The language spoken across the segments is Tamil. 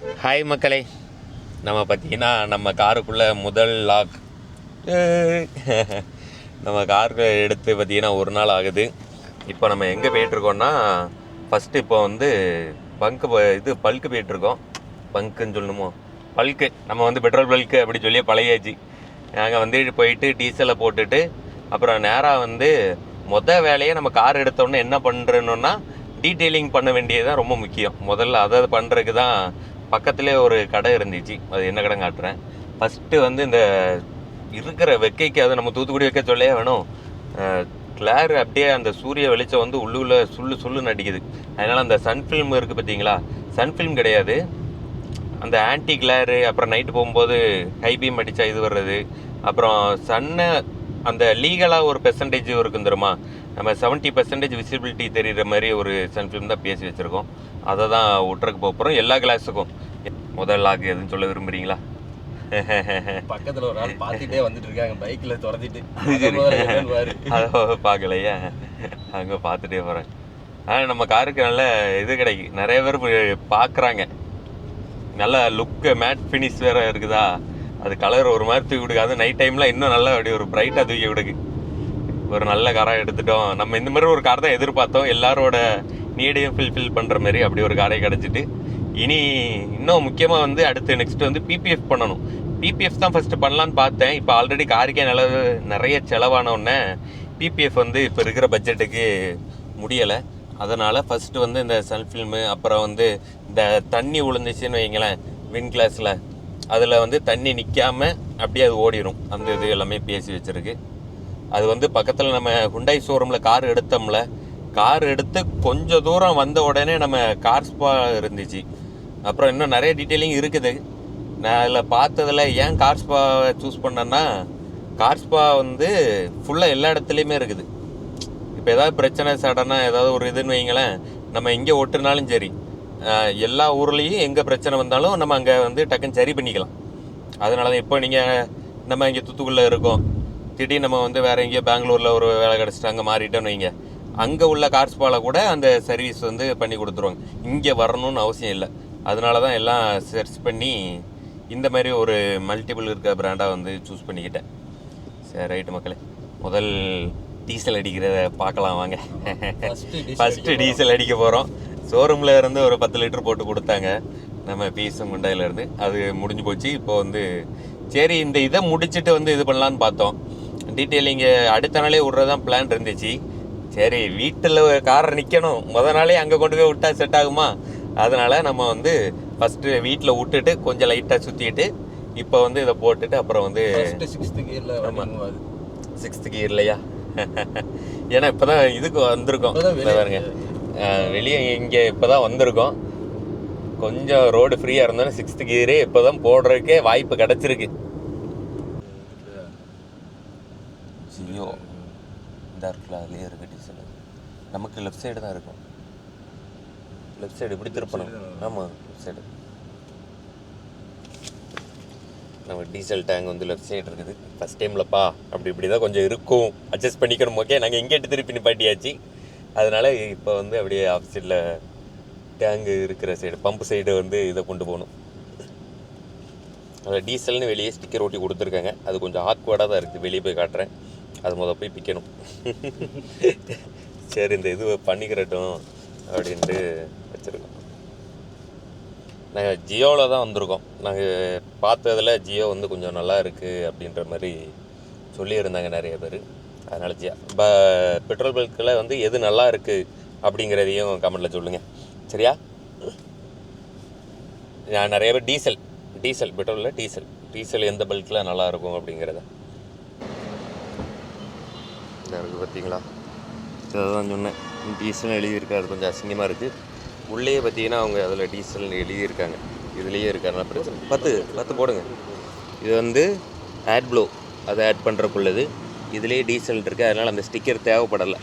ஹாய் மக்களே, நம்ம பார்த்தீங்கன்னா நம்ம காருக்குள்ளே முதல் லாக் நம்ம காருக்கு எடுத்து பார்த்திங்கன்னா ஒரு நாள் ஆகுது. இப்போ நம்ம எங்கே போயிட்டுருக்கோன்னா, ஃபஸ்ட்டு இப்போ வந்து பல்க்கு போயிட்டுருக்கோம். பங்க்குன்னு சொல்லணுமோ, பல்க்கு நம்ம வந்து பெட்ரோல் பல்க்கு அப்படி சொல்லி பழையாச்சு. நாங்கள் வந்து போயிட்டு டீசலை போட்டுட்டு அப்புறம் நேராக வந்து வேலையை நம்ம கார் எடுத்தோன்னே என்ன பண்ணுறோன்னா டீட்டெயிலிங் பண்ண வேண்டியது தான் ரொம்ப முக்கியம். முதல்ல அதை பண்ணுறதுக்கு தான் பக்கத்துலேயே ஒரு கடை இருந்துச்சு. அது என்ன கடை காட்டுறேன். ஃபஸ்ட்டு வந்து இந்த இருக்கிற வெக்கைக்கு, அதை நம்ம தூத்துக்குடி வைக்க சொல்லே வேணும், கிளார் அப்படியே அந்த சூரிய வெளிச்சம் வந்து உள்ளுக்குள்ளே சுள்ளுன்னு அடிக்குது. அதனால் அந்த சன்ஃபில்ம் இருக்குது பார்த்தீங்களா, சன்ஃபில்ம் கிடையாது, அந்த ஆன்டி கிளாரு. அப்புறம் நைட்டு போகும்போது ஹை பீம் அடித்தா இது வர்றது. அப்புறம் சன்னை அந்த லீகலாக ஒரு பெர்சன்டேஜ் இருக்கும் தெரியுமா, நம்ம 70% விசிபிலிட்டி தெரிகிற மாதிரி ஒரு சன்ஃபில்ம் தான் பேசி வச்சுருக்கோம். அதை தான் விட்றக்கு போகிறோம் எல்லா கிளாஸுக்கும். முதல் லாக் எதுன்னு சொல்ல விரும்புகிறீங்களா? பக்கத்தில் ஒரு ஆள் பார்த்துட்டே வந்துட்டு இருக்காங்க, பைக்கில் துரத்திட்டு. அதை பார்க்கலையா? அங்கே பார்த்துட்டே போகிறேன். ஆனால் நம்ம காருக்கு நல்ல இது கிடைக்கும், நிறைய பேர் பார்க்குறாங்க. நல்ல லுக்கு, மேட் ஃபினிஷ் வேறு இருக்குதா, அது கலர் ஒரு மாதிரி தூக்கி விடுக்கு. அது நைட் டைமில் இன்னும் நல்லா அப்படி ஒரு பிரைட்டாக தூக்கி விடுக்கு. ஒரு நல்ல காராக எடுத்துட்டோம். நம்ம இந்த மாதிரி ஒரு கார் தான் எதிர்பார்த்தோம், எல்லாரோட நீடையும் ஃபில் பண்ணுற மாதிரி. அப்படி ஒரு காரை கிடச்சிட்டு இனி இன்னும் முக்கியமாக வந்து அடுத்து நெக்ஸ்ட் வந்து பிபிஎஃப் பண்ணணும். பிபிஎஃப் தான் ஃபஸ்ட்டு பண்ணலான்னு பார்த்தேன். இப்போ ஆல்ரெடி காருக்கே நிறைய செலவானோடனே பிபிஎஃப் வந்து இப்போ இருக்கிற பட்ஜெட்டுக்கு முடியலை. அதனால் ஃபஸ்ட்டு வந்து இந்த சன்ஃபில்மு, அப்புறம் வந்து இந்த தண்ணி விழுந்துச்சுன்னு வைங்களேன் வின் கிளாஸில், அதில் வந்து தண்ணி நிற்காமல் அப்படியே அது ஓடிடும். அந்த இது எல்லாமே பேசி வச்சுருக்கு. அது வந்து பக்கத்தில் நம்ம ஹுண்டாய் ஷோரூமில் கார் எடுத்தோம்ல, கார் எடுத்து கொஞ்சம் தூரம் வந்த உடனே நம்ம கார் ஸ்பா இருந்துச்சு. அப்புறம் இன்னும் நிறைய டீட்டெயிலிங் இருக்குது. நான் அதில் பார்த்ததில் ஏன் கார் ஸ்பா சூஸ் பண்ணேன்னா, கார் ஸ்பா வந்து ஃபுல்லாக எல்லா இடத்துலையுமே இருக்குது. இப்போ ஏதாவது பிரச்சனை சடனாக ஏதாவது ஒரு இதுன்னு வைங்களேன், நம்ம எங்கே ஓட்டுனாலும் சரி, எல்லா ஊர்லேயும் எங்கே பிரச்சனை வந்தாலும் நம்ம அங்கே வந்து டக்குன்னு சரி பண்ணிக்கலாம். அதனால தான் இப்போ நம்ம இங்கே தூத்துக்குடியில் இருக்கோம், திடீர்னு நம்ம வந்து வேறு எங்கேயோ பெங்களூரில் ஒரு வேலை கிடச்சிட்டு அங்கே மாறிட்டோன்னு வைங்க, அங்கே உள்ள கார் ஸ்பாவில் கூட அந்த சர்வீஸ் வந்து பண்ணி கொடுத்துருவாங்க. இங்கே வரணும்னு அவசியம் இல்லை. அதனால தான் எல்லாம் சர்ச் பண்ணி இந்த மாதிரி ஒரு மல்டிபிள் இருக்க பிராண்டாக வந்து சூஸ் பண்ணிக்கிட்டேன். சரி, ரைட்டு மக்களே, முதல் டீசல் அடிக்கிறத பார்க்கலாம் வாங்க. ஃபஸ்ட்டு டீசல் அடிக்க போகிறோம். ஷோரூமில் இருந்து ஒரு 10 லிட்டர் போட்டு கொடுத்தாங்க நம்ம பிஎஸ்எம் குண்டாயிலேருந்து. அது முடிஞ்சு போச்சு. இப்போ வந்து சரி இந்த இதை முடிச்சுட்டு வந்து இது பண்ணலான்னு பார்த்தோம். டீட்டெயிலிங்கு அடுத்த நாளே விட்றதான் பிளான் இருந்துச்சு. சரி, வீட்டில் காரை நிற்கணும், நாளே அங்கே கொண்டு போய் விட்டா செட் ஆகுமா? அதனால் நம்ம வந்து ஃபஸ்ட்டு வீட்டில் விட்டுட்டு கொஞ்சம் லைட்டாக சுற்றிட்டு இப்போ வந்து இதை போட்டுட்டு அப்புறம் வந்து 6th கியர்லையா ஏன்னா இப்போ தான் இதுக்கு வந்திருக்கோம் பாருங்க, வெளியே இங்கே இப்போ தான் வந்திருக்கோம். கொஞ்சம் ரோடு ஃப்ரீயாக இருந்தோன்னா 6th கியரே இப்போ தான் போடுறதுக்கே வாய்ப்பு கிடச்சிருக்கு. ஜியோ இந்த இருக்குல்ல, அதுலேயே இருக்குது டீசல். நமக்கு லெஃப்ட் சைடு தான் இருக்கும். லெஃப்ட் சைடு இப்படி திருப்பணும். ஆமாம், லெஃப்ட் சைடு நம்ம டீசல் டேங்க் வந்து லெஃப்ட் சைடு இருக்குது. ஃபஸ்ட் டைம்லப்பா இப்படி தான் கொஞ்சம் இருக்கும், அட்ஜஸ்ட் பண்ணிக்கணும். ஓகே, நாங்கள் எங்கேட்டு திருப்பி நிப்பாட்டியாச்சு. அதனால் இப்போ வந்து அப்படியே ஆப்போசிட்டில் டேங்கு இருக்கிற சைடு, பம்பு சைடு வந்து இதை கொண்டு போகணும். அதில் டீசல்னு வெளியே ஸ்டிக்கர் ஒட்டி கொடுத்துருக்காங்க. அது கொஞ்சம் ஆக்வர்டாக தான் இருக்குது, வெளியே போய் காட்டுறேன். அது போய் பிக்கணும். சரி, இந்த இது பண்ணிக்கிறட்டும் அப்படின்ட்டு வச்சுருக்கோம். நாங்கள் ஜியோவில் தான் வந்திருக்கோம். நாங்கள் பார்த்ததில் ஜியோ வந்து கொஞ்சம் நல்லா இருக்குது அப்படின்ற மாதிரி சொல்லியிருந்தாங்க நிறைய பேர். அதனால் ஜியோ பெட்ரோல் பல்கில் வந்து எது நல்லா இருக்குது அப்படிங்கிறதையும் கமெண்ட்டில் சொல்லுங்கள், சரியா? நான் நிறைய பேர் டீசல் பெட்ரோலில் டீசல் எந்த பல்கில் நல்லாயிருக்கும் அப்படிங்கிறத இருக்குது. பார்த்தீங்களா, இதை தான் சொன்னேன். டீசல் எழுதியிருக்காது, அது கொஞ்சம் அசிங்கமாக இருக்குது. உள்ளே பார்த்தீங்கன்னா அவங்க அதில் டீசல் எழுதியிருக்காங்க, இதுலேயே இருக்காருன்னா பிரச்சனை. 10 போடுங்க. இது வந்து ஆட் ப்ளோ, அதை ஆட் பண்ணுறக்குள்ளது. இதுலேயே டீசல் இருக்குது, அதனால் அந்த ஸ்டிக்கர் தேவைப்படலை.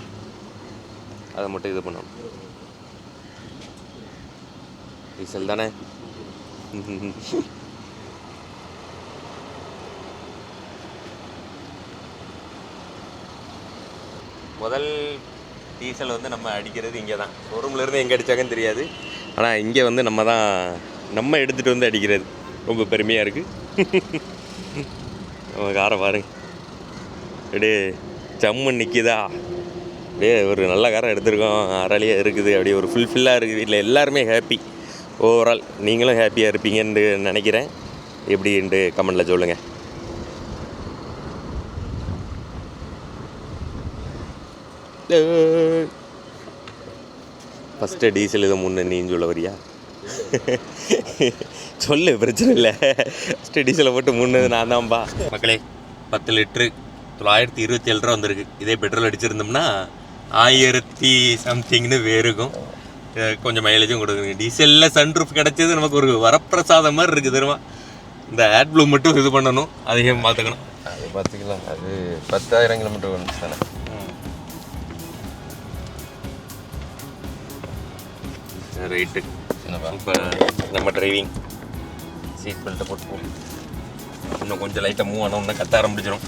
அதை மட்டும் இது பண்ணணும். டீசல் தானே. முதல் டீசல் வந்து நம்ம அடிக்கிறது இங்கே தான். ஷோரூம்லேருந்து எங்கே அடித்தாங்கன்னு தெரியாது, ஆனால் இங்கே வந்து நம்ம தான் நம்ம எடுத்துகிட்டு வந்து அடிக்கிறது ரொம்ப பெருமையாக இருக்குது. நம்ம காரை பாருங்க அப்படியே ஜம்மு நிற்கிதா, அப்படியே ஒரு நல்ல காரம் எடுத்திருக்கோம், அரளியாக இருக்குது, அப்படியே ஒரு ஃபுல்ஃபில்லாக இருக்குது. வீட்டில் எல்லாருமே ஹாப்பி. ஓவரால் நீங்களும் ஹாப்பியாக இருப்பீங்கன்னு நினைக்கிறேன். எப்படின்ட்டு கமெண்டில் சொல்லுங்கள். ஃபஸ்ட்டு டீசல் இதை முன்னே நீன்னு சொல்ல வரியா? சொல்லு, பிரச்சனை இல்லை. ஃபஸ்ட்டு டீசலை போட்டு முன்னது நான் தான்ப்பா. மக்களே, 10 லிட்ரு 927 ரூபா வந்திருக்கு. இதே பெட்ரோல் அடிச்சிருந்தோம்னா 1000 சம்திங்னு வேறுக்கும். கொஞ்சம் மைலேஜும் கொடுக்குங்க. டீசலில் சன்ரூஃப் கிடச்சது நமக்கு ஒரு வரப்பிரசாதம் மாதிரி இருக்குது தெரியுமா. இந்த ஆட் ப்ளூ மட்டும் இது பண்ணணும், அதையும் பார்த்துக்கணும். அது பார்த்துக்கலாம். அது 10,000 கிலோமீட்டர் வந்துச்சு தானே. ரைட்டு. இப்போ நம்ம டிரைவிங் சீட் பெல்ட்டை போட்டுப்போம். இன்னும் கொஞ்சம் லைட்டாக மூவ் ஆனோம்னா கத்த ஆரம்பிச்சிடும்.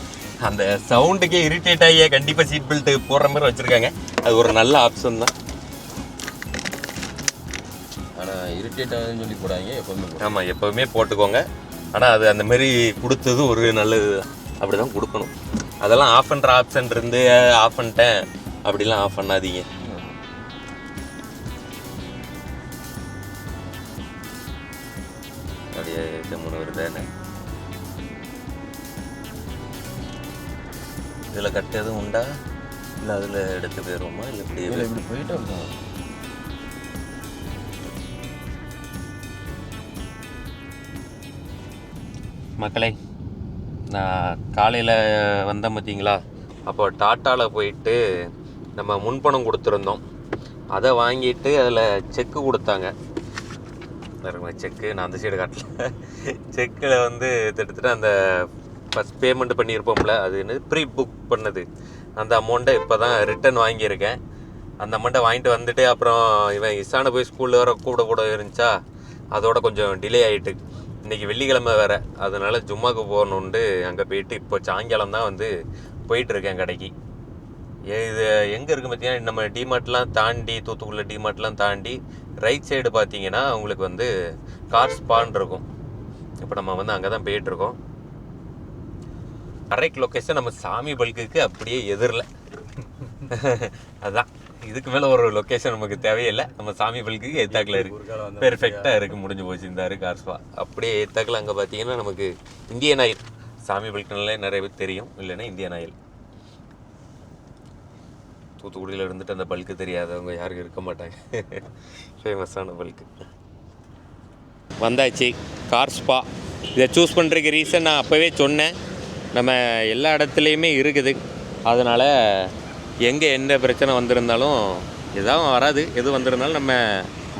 அந்த சவுண்டுக்கே இரிட்டேட் ஆகிய கண்டிப்பாக சீட் பெல்ட்டு போடுற மாதிரி வச்சுருக்காங்க. அது ஒரு நல்ல ஆப்ஷன் தான். ஆனால் இரிட்டேட் ஆகுதுன்னு சொல்லி போடாங்க எப்போவுமே. ஆமாம், எப்போவுமே போட்டுக்கோங்க. ஆனால் அது அந்த மாதிரி கொடுத்தது ஒரு நல்லது தான். அப்படி தான் கொடுக்கணும். அதெல்லாம் ஆஃப் பண்ணுற ஆப்ஷன் இருந்து ஆஃப் பண்ணிட்டேன் அப்படிலாம் ஆஃப் பண்ணாதீங்க. அப்படியே ஜம்முன்னு வருதானே. இதில் கட்டு எதுவும் உண்டா, இல்லை அதில் எடுத்து போயிடுவோமா, இல்லை இப்படி போயிட்டு இருக்கோம். மக்களே, நான் காலையில் வந்தேன் பார்த்தீங்களா, அப்போ டாட்டாவில் போயிட்டு நம்ம முன்பணம் கொடுத்துருந்தோம். அதை வாங்கிட்டு அதில் செக்கு கொடுத்தாங்க. செக்கு நான் அந்த சைடு காட்டல. செக்கில் வந்து கிட்டத்தட்ட அந்த ஃபஸ்ட் பேமெண்ட் பண்ணியிருப்போம்ல, அது என்னது ப்ரீ புக் பண்ணது, அந்த அமௌண்ட்டை இப்போ தான் ரிட்டன் வாங்கியிருக்கேன். அந்த அமௌண்ட்டை வாங்கிட்டு வந்துட்டு அப்புறம் இவன் இசானை போய் ஸ்கூலில் வர கூட இருந்துச்சா, அதோட கொஞ்சம் டிலே ஆகிட்டு. இன்றைக்கி வெள்ளிக்கிழமை வேறு, அதனால ஜும்மாவுக்கு போகணுன்ட்டு அங்கே போயிட்டு இப்போ சாயங்காலம் தான் வந்து போயிட்டுருக்கேன் கடைக்கு. இது எங்கே இருக்குது பார்த்தீங்கன்னா, நம்ம டிமார்ட்லாம் தாண்டி, தூத்துக்குடியில் டிமார்ட்லாம் தாண்டி ரைட் சைடு பார்த்தீங்கன்னா உங்களுக்கு வந்து கார் ஸ்பான் இருக்கும். இப்போ நம்ம வந்து அங்கே தான் போயிட்டுருக்கோம். கரெக்ட் லொக்கேஷன் நம்ம சாமி பல்குக்கு அப்படியே எதிரில். அதுதான், இதுக்கு மேலே ஒரு லொக்கேஷன் நமக்கு தேவையில்லை. நம்ம சாமி பல்குக்கு எத்தாக்கில் இருக்குது, பெர்ஃபெக்டாக இருக்குது, முடிஞ்சு போச்சு. இந்த கார் ஸ்பா அப்படியே எத்தாக்கில். அங்கே பார்த்தீங்கன்னா நமக்கு இந்தியன் ஆயில், சாமி பல்குனாலே நிறைய பேர் தெரியும், இல்லைன்னா இந்தியன் ஆயில். தூத்துக்குடியில் இருந்துட்டு அந்த பல்க்கு தெரியாதவங்க யாருக்கும் இருக்க மாட்டாங்க. ஃபேமஸான பல்க்கு. வந்தாச்சு கார் ஸ்பா. இதை சூஸ் பண்ணுறதுக்கு ரீசன் நான் அப்போவே சொன்னேன், நம்ம எல்லா இடத்துலையுமே இருக்குது. அதனால் எங்கே எந்த பிரச்சனை வந்திருந்தாலும், எதாவது வராது, எது வந்திருந்தாலும் நம்ம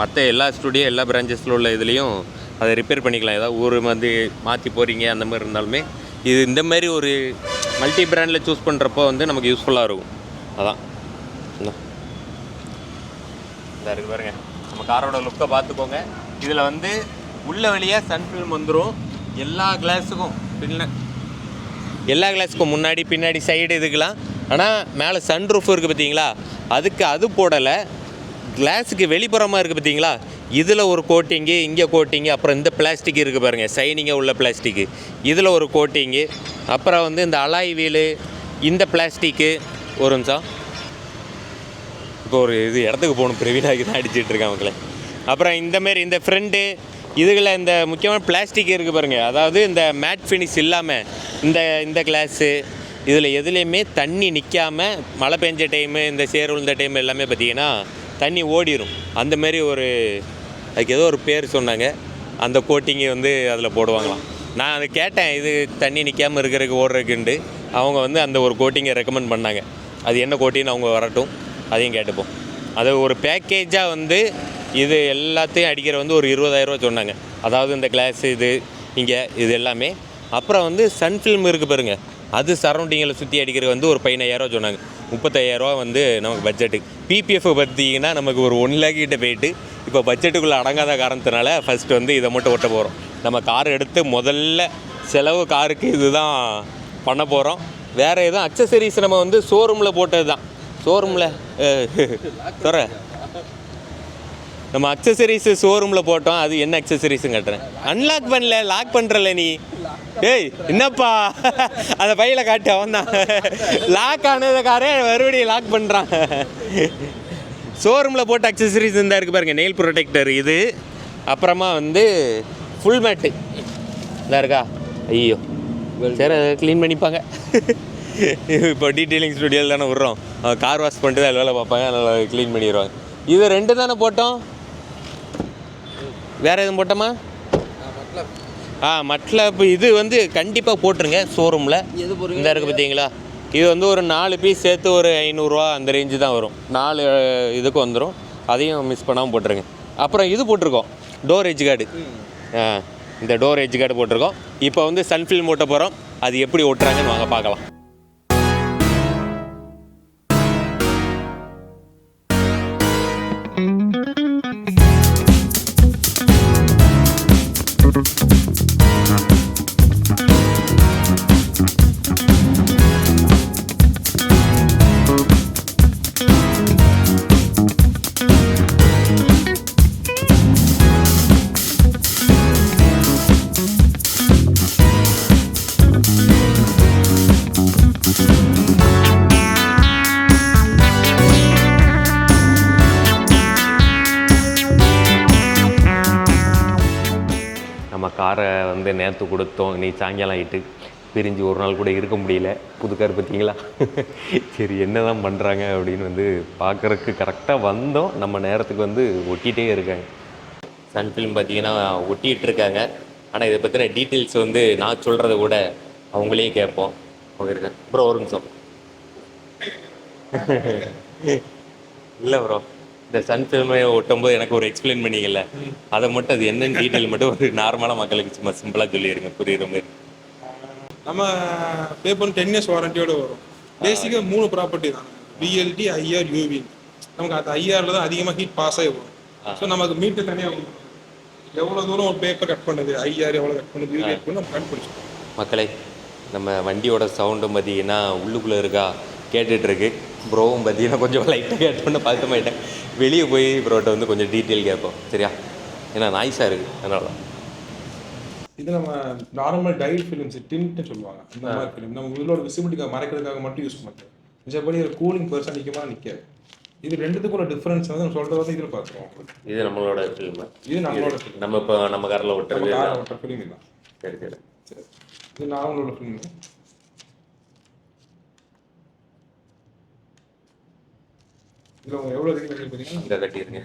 மற்ற எல்லா ஸ்டுடியோ எல்லா பிரான்ச்சஸில் உள்ள இதுலேயும் அதை ரிப்பேர் பண்ணிக்கலாம். ஏதாவது ஊர் வந்து மாற்றி போகிறீங்க அந்த மாதிரி இருந்தாலுமே இது இந்த மாதிரி ஒரு மல்டி பிராண்டில் சூஸ் பண்ணுறப்போ வந்து நமக்கு யூஸ்ஃபுல்லாக இருக்கும். அதான் இந்த இருக்கு பாருங்க, நம்ம காரோட லுக்கை பார்த்துக்கோங்க. இதில் வந்து உள்ள வழியாக சன் ஃபில்ம் வந்துடும். எல்லா கிளாஸுக்கும் எல்லா கிளாஸுக்கும் முன்னாடி பின்னாடி சைடு இதுக்கெலாம். ஆனால் மேலே சன் ரூஃப் இருக்குது பார்த்தீங்களா, அதுக்கு அது போடலை. கிளாஸுக்கு வெளிப்புறமாக இருக்குது பார்த்தீங்களா, இதில் ஒரு கோட்டிங்கு, இங்கே கோட்டிங்கு, அப்புறம் இந்த பிளாஸ்டிக் இருக்குது பாருங்கள், சைனிங்காக உள்ள பிளாஸ்டிக்கு, இதில் ஒரு கோட்டிங்கு, அப்புறம் வந்து இந்த அலாய் வீலு, இந்த பிளாஸ்டிக்கு. ஒரு நிமிஷம், இப்போ ஒரு இது இடத்துக்கு போகணும், பிரவீனாக்கு தான் அடிச்சுட்டு இருக்கேன் மக்களே. அப்புறம் இந்தமாரி இந்த ஃப்ரெண்டு இதுகளில் இந்த முக்கியமான பிளாஸ்டிக் இருக்குது பாருங்கள், அதாவது இந்த மேட் ஃபினிஷ் இல்லாமல் இந்த கிளாஸு இதில் எதுலேயுமே தண்ணி நிற்காமல், மழை பெஞ்ச டைமு, இந்த சேர் விழுந்த டைம் எல்லாமே பார்த்திங்கன்னா தண்ணி ஓடிடும். அந்தமாரி ஒரு அதுக்கு ஏதோ ஒரு பேர் சொன்னாங்க, அந்த கோட்டிங்கை வந்து அதில் போடுவாங்களாம். நான் அதை கேட்டேன், இது தண்ணி நிற்காமல் இருக்கிறதுக்கு ஓடுறதுக்குண்டு. அவங்க வந்து அந்த ஒரு கோட்டிங்கை ரெக்கமெண்ட் பண்ணாங்க. அது என்ன கோட்டின்னு அவங்க வரட்டும், அதையும் கேட்டுப்போம். அது ஒரு பேக்கேஜாக வந்து இது எல்லாத்தையும் அடிக்கிற வந்து ஒரு 20,000 ரூபா சொன்னாங்க. அதாவது இந்த கிளாஸ் இது இங்கே இது எல்லாமே. அப்புறம் வந்து சன் ஃபில்ம் இருக்குது பாருங்கள், அது சரௌண்டிங்கில் சுற்றி அடிக்கிறது வந்து ஒரு 15,000 ரூபா சொன்னாங்க. 35,000 ரூபா வந்து நமக்கு பட்ஜெட்டு. பிபிஎஃப் பார்த்தீங்கன்னா நமக்கு ஒரு 1 lakh கிட்ட போயிட்டு, இப்போ பட்ஜெட்டுக்குள்ளே அடங்காத காரணத்தினால ஃபஸ்ட்டு வந்து இதை மட்டும் ஓட்ட போகிறோம். நம்ம கார் எடுத்து முதல்ல செலவு காருக்கு இது தான் பண்ண போகிறோம். வேறு எதுவும் அக்சசரிஸ் நம்ம வந்து ஷோரூமில் போட்டது தான். ஷோரூமில் சொல்ற நம்ம அக்சசரிஸ் ஷோரூமில் போட்டோம், அது என்ன அக்சசரிஸும் கட்டுறேன். அன்லாக் பண்ணல, லாக் பண்ணுறல நீ. ஏய் என்னப்பா அந்த பையில காட்டு, அவன் தான் லாக் ஆனதுக்காரே மறுபடியும் லாக் பண்ணுறான். ஷோரூமில் போட்ட அக்சசரிஸ் இருந்தால் இருக்குது பாருங்கள். நெயில் ப்ரொடெக்டர் இது, அப்புறமா வந்து ஃபுல் மேட்டு இதாக இருக்கா. ஐயோ சரி, அதை க்ளீன் பண்ணிப்பாங்க. இப்போ டீட்டெயிலிங் ஸ்டுடியோவில் தானே விட்றோம், கார் வாஷ் பண்ணிட்டு தான் வேலை பார்ப்பாங்க, அதனால் க்ளீன் பண்ணிடுவாங்க. இது 2 தானே போட்டோம், வேறு எதுவும் போட்டோமா? மட்லப் இது வந்து கண்டிப்பாக போட்டுருங்க ஷோரூமில். இந்த இருக்குது பார்த்தீங்களா, இது வந்து ஒரு 4 பீஸ் சேர்த்து ஒரு 500 ரூபா அந்த ரேஞ்சு தான் வரும். 4 இதுக்கு வந்துடும், அதையும் மிஸ் பண்ணாமல் போட்டுருங்க. அப்புறம் இது போட்டிருக்கோம், டோர் எட்ஜ் கார்டு. இந்த டோர் எட்ஜ் கார்டு போட்டிருக்கோம். இப்போ வந்து சன்ஃபில்ம் ஓட்ட போகிறோம், அது எப்படி ஓட்டுறாங்கன்னு வாங்க பார்க்கலாம். நம்ம காரை வந்து நேற்று கொடுத்தோம், இன்னைக்கு சாயங்காலம் ஆகிட்டு பிரிஞ்சு ஒரு நாள் கூட இருக்க முடியல. புது கார் பார்த்தீங்களா. சரி என்ன தான் பண்ணுறாங்க அப்படின்னு வந்து பார்க்குறதுக்கு கரெக்டாக வந்தோம். நம்ம நேரத்துக்கு வந்து ஒட்டிகிட்டே இருக்காங்க. சன்ஃபில்ம் பார்த்தீங்கன்னா ஒட்டிகிட்டு இருக்காங்க. ஆனால் இதை பற்றின டீட்டெயில்ஸ் வந்து நான் சொல்கிறத கூட அவங்களே கேட்போம். அவங்க இருக்கேன் ப்ரோ, ஒரு நிமிஷம். இல்லை ப்ரோ, இந்த சன்ஃபில்மை ஒட்டும்போது எனக்கு ஒரு எக்ஸ்பிளைன் பண்ணிக்கல, அதை மட்டும் அது என்னென்னு டீட்டெயில் மட்டும் ஒரு நார்மலாக மக்களுக்கு சும்மா சிம்பிளாக சொல்லிடுங்க, புரியுற மாதிரி. நம்ம பேப்பர் 10 இயர்ஸ் வாரண்டியோட வரும். பேசிக்காக 3 ப்ராப்பர்ட்டி தான், பிஎல்டி, ஐஆர், யூவி. நமக்கு அந்த ஐஆரில் தான் அதிகமாக ஹீட் பாஸ் ஆகி வரும். ஸோ நமக்கு மீட்டர் தனியாக எவ்வளோ தூரம் ஒரு பேப்பர் கட் பண்ணுது, ஐஆர் எவ்வளோ கட் பண்ணுது, யூவி கட் பண்ணி நம்ம கண்டுபிடிச்சோம். மக்களே, நம்ம வண்டியோட சவுண்டும் பார்த்தீங்கன்னா உள்ளுக்குள்ளே இருக்கா கேட்டுட்ருக்கு. ப்ரோவும் பார்த்தீங்கன்னா கொஞ்சம் லைட்டாக கேட்டோன்னு பதட்டமாயிட்டேன். வெளியே போய் ப்ரோட்ட வந்து கொஞ்சம் டீட்டெயில் கேட்போம், சரியா? ஏன்னா நாய்ஸாக இருக்குது, அதனால. இது நம்ம நார்மல் டைல் ஃபிலிம்ஸ், டின்ட்னு சொல்லுவாங்க. இந்த மாதிரி ஃபிலிம் நம்ம உள்ளோட விசிபிலிட்டிக்காக மறைக்கிறதுக்காக மட்டும் யூஸ் பண்ணுறோம். மிச்சப்படி ஒரு கூலிங் பெர்சன் நிற்கமாக நிற்காது. இது ரெண்டுத்துக்கும் ஒரு டிஃபரன்ஸ் வந்து நம்ம சொல்கிறது வந்து இதில் பார்த்துருவோம். இது நம்மளோட ஃபிலிம், இது நம்மளோட ஃபிலிம். நம்ம இப்போ நம்ம காரில் ஒட்டுறது ஒட்டுற ஃபிலிம் தான். சரி சரி சரி, இது நாங்களோட ஃபிலிம். இதில் அவங்க எவ்வளோ பார்த்தீங்கன்னா இங்கே கட்டியிருங்க.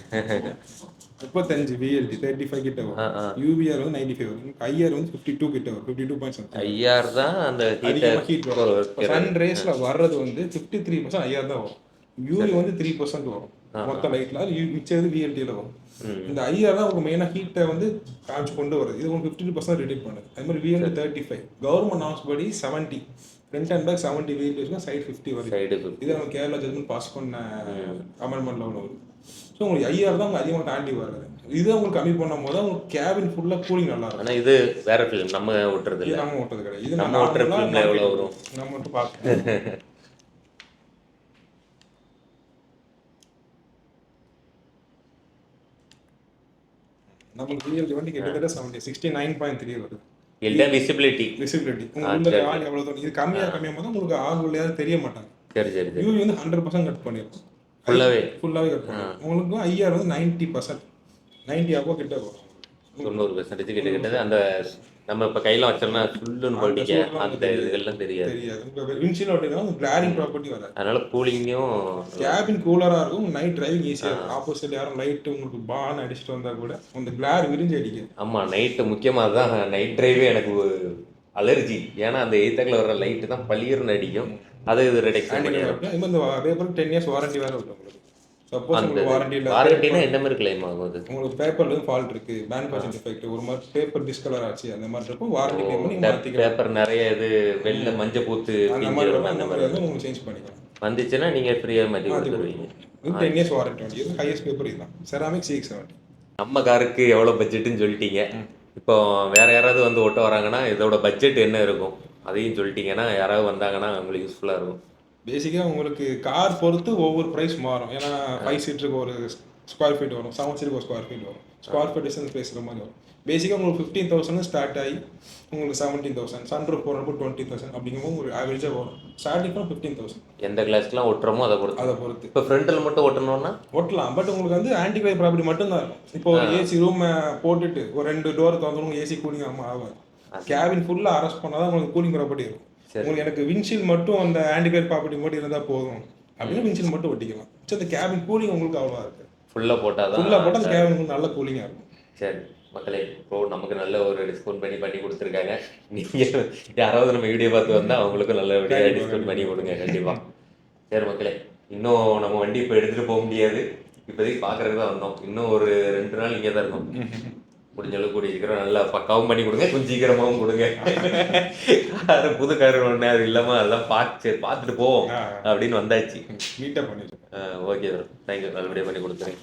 35 VLT 35 கிட்ட வரும். யூவிஆர் வந்து 95 வரும். ஐஆர் வந்து 52 கிட்ட வரும். 52.7. ஐஆர் தான் அந்த ஹீட் வரும். சன் ரேஸ்ல வர்றது வந்து 53% ஐஆர் தான் வரும். யூவி வந்து 3% வரும் மொத்த லைட்ல. மிச்சது VLTல வரும். இந்த ஐஆர் தான் உங்களுக்கு மெயினாக ஹீட்டை வந்து காமிச்சு கொண்டு வருது. இது உங்களுக்கு 52% ரிடக்ட் பண்ணுது. அது மாதிரி VLT 35. கவர்மெண்ட் நாம்ஸ் படி 70. ஃப்ரண்ட் அண்ட் பேக் 70 VLT இருக்கும், சைடு 50 வரும். இது நம்ம கேரளா ஜட்மெண்ட் பாஸ் பண்ண அமெண்ட்மெண்ட்ல ஒன்று வரும். ஸோ உங்களுக்கு ஐஆர் தான் உங்களுக்கு அதிகமாக தாண்டி வருது. இது உங்களுக்கு கம்மி பண்ணும் போது உங்களுக்கு கேபின் ஃபுல்லாக கூலிங் நல்லா இருக்கும். ஆனால் இது வேற ஃபிலிம், நம்ம ஓட்டுறது இல்லை. நம்ம ஓட்டுறது கிடையாது. இது நம்ம ஓட்டுற ஃபிலிம்ல எவ்வளோ வரும் நம்ம மட்டும் பார்க்கணும். நமக்கு VLT வண்டி கிட்டத்தட்ட 69.3 வருது. இல்லை விசிபிலிட்டி உங்களுக்கு ஆள் எவ்வளோ தூரம் இது கம்மியாக போது உங்களுக்கு ஆள் உள்ளே தெரிய மாட்டாங்க. சரி சரி சரி. யூவி வந்து 100% கட் பண்ணிருக்கும், ஃபுல்லாகவே கட் பண்ணிருக்கும். உங்களுக்கு ஐஆர் வந்து 90%, 90 அப்போ கிட்ட வரும். 90% கிட்ட. அந்த நம்ம இப்போ கையில் வச்சோம்னா ஃபுல்லுன்னு போட்டிங்க, அந்த இதெல்லாம் தெரியாது. விண்ட்ஷீல்ட் ஓட்டினா கிளாரிங் ப்ராப்பர்ட்டி வராது. அதனால கூலிங்கும் கேபின் கூலராக இருக்கும். நைட் டிரைவிங் ஈஸியாக இருக்கும். ஆப்போசிட் யாரும் லைட்டு உங்களுக்கு பான் அடிச்சுட்டு வந்தால் கூட அந்த கிளார் விரிஞ்சு அடிக்கும். ஆமாம், நைட்டு முக்கியமாக தான். நைட் டிரைவே எனக்கு அலர்ஜி. ஏன்னா அந்த எய்த்தாக்கில் வர லைட்டு தான் பளிர்னு அடிக்கும். அதை இது ரிடக்ஷன் பண்ணிடுறோம். இந்த பேப்பருக்கு 10 இயர்ஸ் வாரண்டி வேறு வரும் உங்களுக்கு. சப்போஸ் உங்களுக்கு வாரண்டினா என்ன மாதிரி கிளைம் ஆகும்? அது உங்களுக்கு பேப்பர்ல இருந்து ஃபால்ட் இருக்கு, மேனுஃபேக்சரிங் டிஃபெக்ட், ஒரு மாதிரி பேப்பர் டிஸ்கலர் ஆச்சு, அந்த மாதிரி இருக்கும். வாரண்டி கிளைம் பண்ணி மாத்திக்கலாம். பேப்பர் நிறைய இது வெள்ளை மஞ்சள் பூத்து அந்த மாதிரி வந்து உங்களுக்கு சேஞ்ச் பண்ணிக்கலாம். வந்துச்சுன்னா நீங்க ஃப்ரீயா மாத்தி கொடுத்துருவீங்க. 10 இயர்ஸ் வாரண்டி வண்டி. இது ஹையஸ்ட் பேப்பர் இதுதான், செராமிக் CX70. நம்ம காருக்கு எவ்வளவு பட்ஜெட்னு சொல்லிட்டீங்க. இப்போ வேற யாராவது வந்து ஓட்ட வராங்கன்னா இதோட பட்ஜெட் என்ன இருக்கும் அதையும் சொல்லிட்டீங்கன்னா யாராவது வந்தாங்கன்னா உங்களுக்கு யூஸ்ஃபுல்லா இருக்கும். பேசிக்காக உங்களுக்கு கார் பொறுத்து ஒவ்வொரு ப்ரைஸ் மாறும். ஏன்னா 5 சீட்டருக்கு ஒரு ஸ்கொயர் ஃபீட் வரும், 7 சீட்டுக்கு ஒரு ஸ்கொயர் ஃபீட் வரும். ஸ்கொயர் ஃபீட் டிஸ்டன்ஸ் பேசுகிற மாதிரி வரும். பேசிக்காக உங்களுக்கு 15,000 ஸ்டார்ட் ஆகி உங்களுக்கு 17,000, சன்ரூஃப் போகிறப்போ 20,000 அப்படிங்கும்போது ஒரு ஆவரேஜாக வரும். ஸ்டார்டிங் 15,000 எந்த கிளாஸ்க்குலாம் ஒட்டுறமோ அதை பொறுத்து. இப்போ ஃப்ரண்ட்டில் மட்டும் ஒட்டணும்னா ஒட்டலாம். பட் உங்களுக்கு வந்து ஆன்டிக்ளைம் ப்ராப்பர்ட்டி மட்டும்தான் இருக்கும். இப்போ ஒரு ஏசி ரூம் போட்டுட்டு ஒரு 2 டோர் திறந்து ஏசி கூலிங் ஆகாது. கேபின் ஃபுல்லாக அரெஸ்ட் பண்ணால் தான் உங்களுக்கு கூலிங் ப்ராப்பர்ட்டி இருக்கும். உங்களுக்கு எனக்கு விண்ட்ஷீல்ட் மட்டும் அந்த ஆன்டிக்ளைம் ப்ராப்பர்ட்டி மட்டும் இருந்தால் போதும் அப்படின்னு விண்ட்ஷீல்ட் மட்டும் ஒட்டிக்கலாம். சரி, அந்த கேபின் கூலிங் உங்களுக்கு அவ்வளோவா இருக்குது. ஃபுல்லாக போட்டால் அந்த கேபின் உங்களுக்கு நல்ல கூலிங்காக இருக்கும். சரி மக்களே, இப்போ நமக்கு நல்ல ஒரு டிஸ்கவுண்ட் பண்ணி கொடுத்துருக்காங்க. நீங்கள் யாராவது நம்ம வீடியோ பார்த்து வந்தால் அவங்களுக்கும் நல்ல டிஸ்கவுண்ட் பண்ணி கொடுங்க கண்டிப்பாக. சரி மக்களே, இன்னும் நம்ம வண்டி இப்போ எடுத்துகிட்டு போக முடியாது, இப்போதைக்கு பார்க்குறதுக்கு தான் வந்தோம். இன்னும் ஒரு 2 நாள் இங்கே தான் இருக்கும். முடிஞ்ச அளவுக்கு கூடிய சீக்கிரம் நல்லா பக்காவும் பண்ணி கொடுங்க, கொஞ்சம் சீக்கிரமாகவும் கொடுங்க. காரு புது காரு ஒன்று அது இல்லாமல் அதெல்லாம் பார்த்துட்டு போவோம் அப்படின்னு வந்தாச்சு. நீட்டாக பண்ணிடுறேன். Okay bro, thank you. நல்லபடியாக பண்ணி கொடுத்துருங்க.